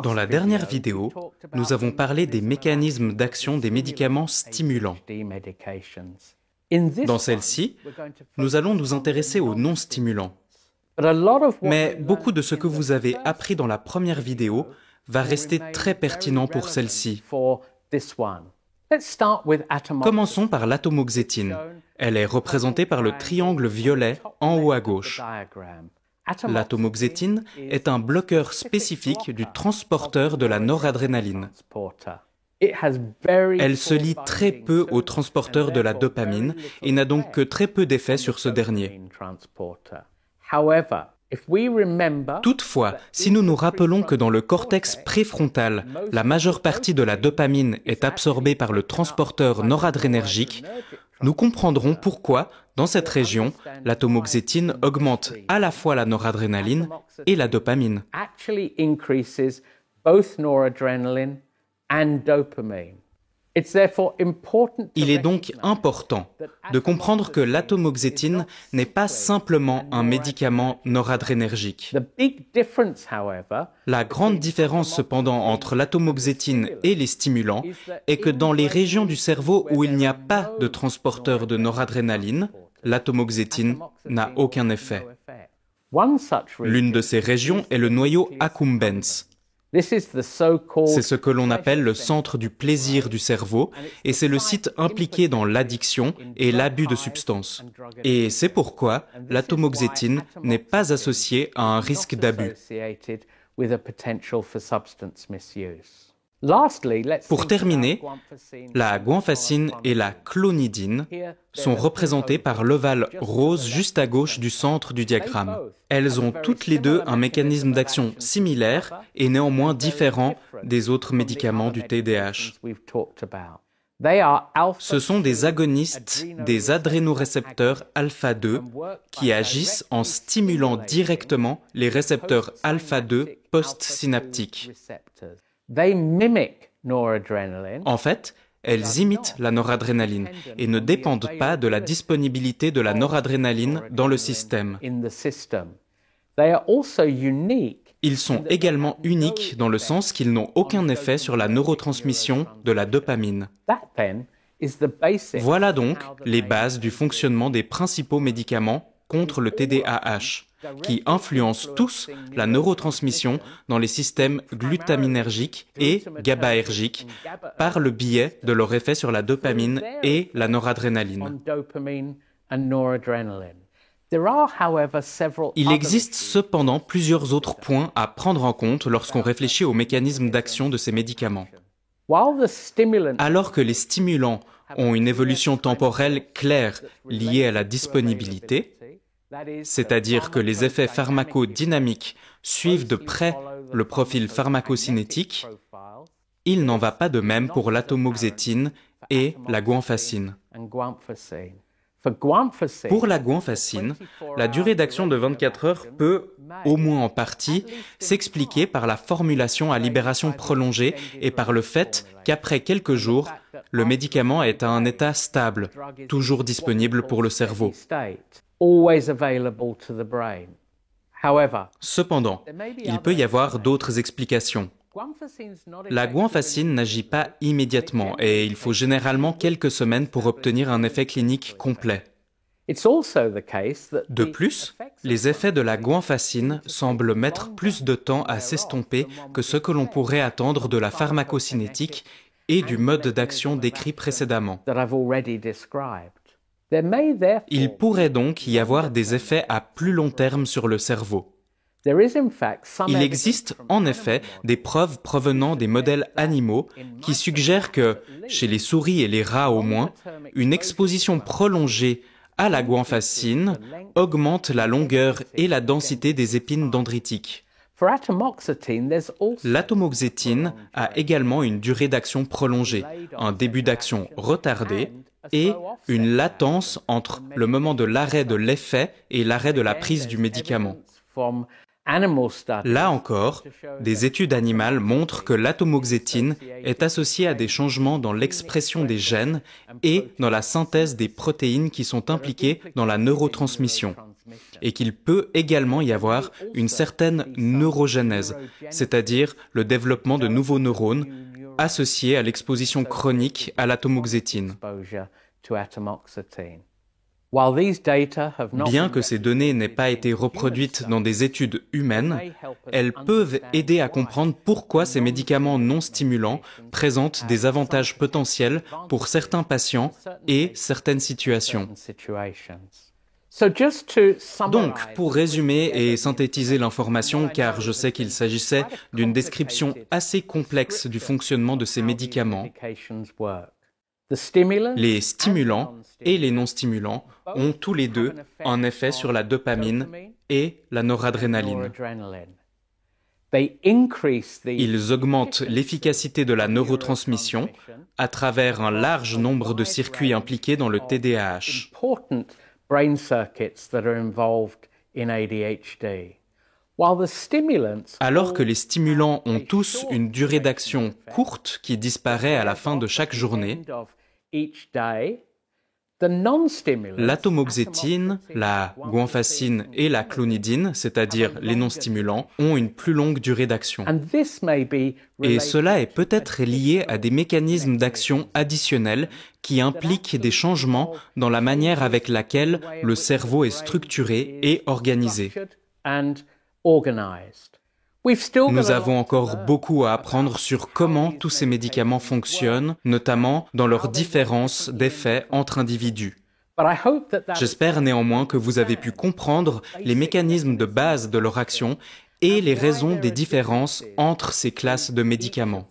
Dans la dernière vidéo, nous avons parlé des mécanismes d'action des médicaments stimulants. Dans celle-ci, nous allons nous intéresser aux non-stimulants. Mais beaucoup de ce que vous avez appris dans la première vidéo va rester très pertinent pour celle-ci. Commençons par l'atomoxétine. Elle est représentée par le triangle violet en haut à gauche. L'atomoxétine est un bloqueur spécifique du transporteur de la noradrénaline. Elle se lie très peu au transporteur de la dopamine et n'a donc que très peu d'effet sur ce dernier. Toutefois, si nous nous rappelons que dans le cortex préfrontal, la majeure partie de la dopamine est absorbée par le transporteur noradrénergique, nous comprendrons pourquoi, dans cette région, l'atomoxétine augmente à la fois la noradrénaline et la dopamine. Il est donc important de comprendre que l'atomoxétine n'est pas simplement un médicament noradrénergique. La grande différence cependant entre l'atomoxétine et les stimulants est que dans les régions du cerveau où il n'y a pas de transporteur de noradrénaline, l'atomoxétine n'a aucun effet. L'une de ces régions est le noyau accumbens. C'est ce que l'on appelle le centre du plaisir du cerveau et c'est le site impliqué dans l'addiction et l'abus de substances. Et c'est pourquoi l'atomoxétine n'est pas associée à un risque d'abus. Pour terminer, la guanfacine et la clonidine sont représentées par l'ovale rose juste à gauche du centre du diagramme. Elles ont toutes les deux un mécanisme d'action similaire et néanmoins différent des autres médicaments du TDAH. Ce sont des agonistes des adrénorécepteurs alpha-2 qui agissent en stimulant directement les récepteurs alpha-2 postsynaptiques. En fait, elles imitent la noradrénaline et ne dépendent pas de la disponibilité de la noradrénaline dans le système. Ils sont également uniques dans le sens qu'ils n'ont aucun effet sur la neurotransmission de la dopamine. Voilà donc les bases du fonctionnement des principaux médicaments contre le TDAH, qui influencent tous la neurotransmission dans les systèmes glutaminergiques et GABAergiques par le biais de leur effet sur la dopamine et la noradrénaline. Il existe cependant plusieurs autres points à prendre en compte lorsqu'on réfléchit au mécanisme d'action de ces médicaments. Alors que les stimulants ont une évolution temporelle claire liée à la disponibilité, c'est-à-dire que les effets pharmacodynamiques suivent de près le profil pharmacocinétique, il n'en va pas de même pour l'atomoxétine et la guanfacine. Pour la guanfacine, la durée d'action de 24 heures peut, au moins en partie, s'expliquer par la formulation à libération prolongée et par le fait qu'après quelques jours, le médicament est à un état stable, toujours disponible pour le cerveau. Cependant, il peut y avoir d'autres explications. La guanfacine n'agit pas immédiatement et il faut généralement quelques semaines pour obtenir un effet clinique complet. De plus, les effets de la guanfacine semblent mettre plus de temps à s'estomper que ce que l'on pourrait attendre de la pharmacocinétique et du mode d'action décrit précédemment. Il pourrait donc y avoir des effets à plus long terme sur le cerveau. Il existe en effet des preuves provenant des modèles animaux qui suggèrent que, chez les souris et les rats au moins, une exposition prolongée à la guanfacine augmente la longueur et la densité des épines dendritiques. L'atomoxétine a également une durée d'action prolongée, un début d'action retardé et une latence entre le moment de l'arrêt de l'effet et l'arrêt de la prise du médicament. Là encore, des études animales montrent que l'atomoxétine est associée à des changements dans l'expression des gènes et dans la synthèse des protéines qui sont impliquées dans la neurotransmission. et qu'il peut également y avoir une certaine neurogénèse, c'est-à-dire le développement de nouveaux neurones associés à l'exposition chronique à l'atomoxétine. Bien que ces données n'aient pas été reproduites dans des études humaines, elles peuvent aider à comprendre pourquoi ces médicaments non stimulants présentent des avantages potentiels pour certains patients et certaines situations. Donc, pour résumer et synthétiser l'information, car je sais qu'il s'agissait d'une description assez complexe du fonctionnement de ces médicaments, les stimulants et les non-stimulants ont tous les deux un effet sur la dopamine et la noradrénaline. Ils augmentent l'efficacité de la neurotransmission à travers un large nombre de circuits impliqués dans le TDAH. Alors que les stimulants ont tous une durée d'action courte qui disparaît à la fin de chaque journée, l'atomoxétine, la guanfacine et la clonidine, c'est-à-dire les non-stimulants, ont une plus longue durée d'action. Et cela est peut-être lié à des mécanismes d'action additionnels qui impliquent des changements dans la manière avec laquelle le cerveau est structuré et organisé. Nous avons encore beaucoup à apprendre sur comment tous ces médicaments fonctionnent, notamment dans leurs différences d'effets entre individus. J'espère néanmoins que vous avez pu comprendre les mécanismes de base de leur action et les raisons des différences entre ces classes de médicaments.